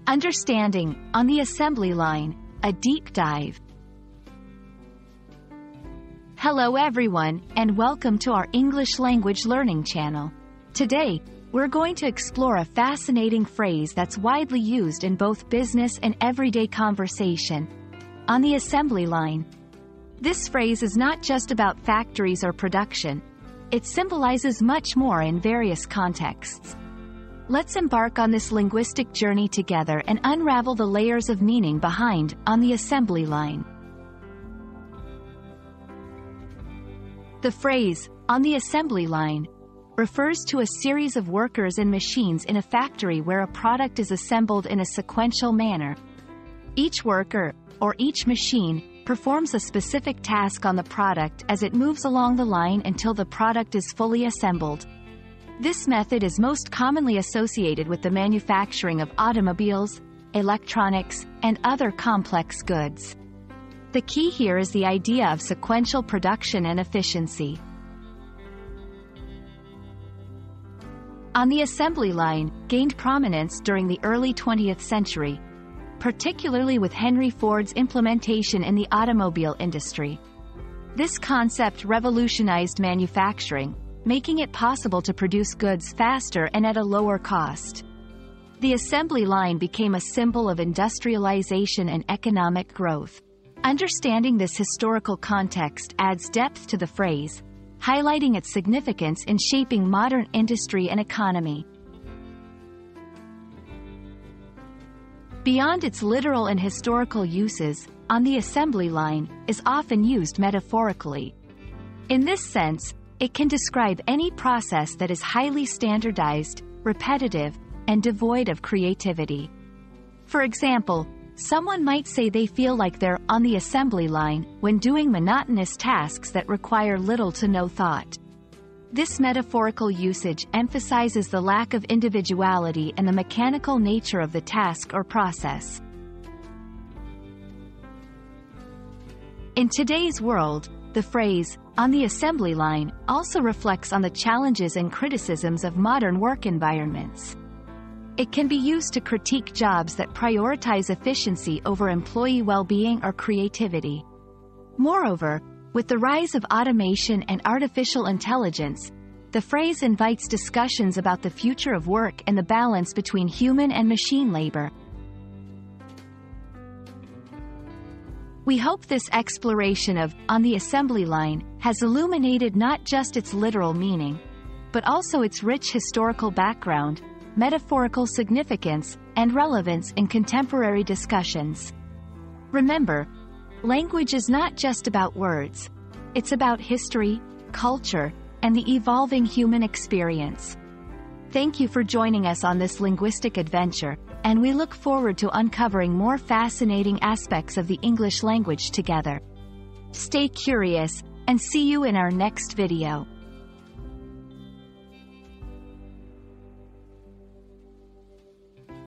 Understanding, on the assembly line, a deep dive. Hello everyone, and welcome to our English language learning channel. Today, we're going to explore a fascinating phrase that's widely used in both business and everyday conversation: on the assembly line. This phrase is not just about factories or production. It symbolizes much more in various contexts. Let's embark on this linguistic journey together and unravel the layers of meaning behind "on the assembly line." The phrase, "on the assembly line," refers to a series of workers and machines in a factory where a product is assembled in a sequential manner. Each worker, or each machine, performs a specific task on the product as it moves along the line until the product is fully assembled. This method is most commonly associated with the manufacturing of automobiles, electronics, and other complex goods. The key here is the idea of sequential production and efficiency. On the assembly line gained prominence during the early 20th century, particularly with Henry Ford's implementation in the automobile industry. This concept revolutionized manufacturing, making it possible to produce goods faster and at a lower cost. The assembly line became a symbol of industrialization and economic growth. Understanding this historical context adds depth to the phrase, highlighting its significance in shaping modern industry and economy. Beyond its literal and historical uses, "on the assembly line" is often used metaphorically. In this sense, it can describe any process that is highly standardized, repetitive, and devoid of creativity. For example, someone might say they feel like they're "on the assembly line" when doing monotonous tasks that require little to no thought. This metaphorical usage emphasizes the lack of individuality and the mechanical nature of the task or process. In today's world, the phrase, "on the assembly line," also reflects on the challenges and criticisms of modern work environments. It can be used to critique jobs that prioritize efficiency over employee well-being or creativity. Moreover, with the rise of automation and artificial intelligence, the phrase invites discussions about the future of work and the balance between human and machine labor. We hope this exploration of "on the assembly line" has illuminated not just its literal meaning, but also its rich historical background, metaphorical significance, and relevance in contemporary discussions. Remember, language is not just about words. It's about history, culture, and the evolving human experience. Thank you for joining us on this linguistic adventure, and we look forward to uncovering more fascinating aspects of the English language together. Stay curious, and see you in our next video.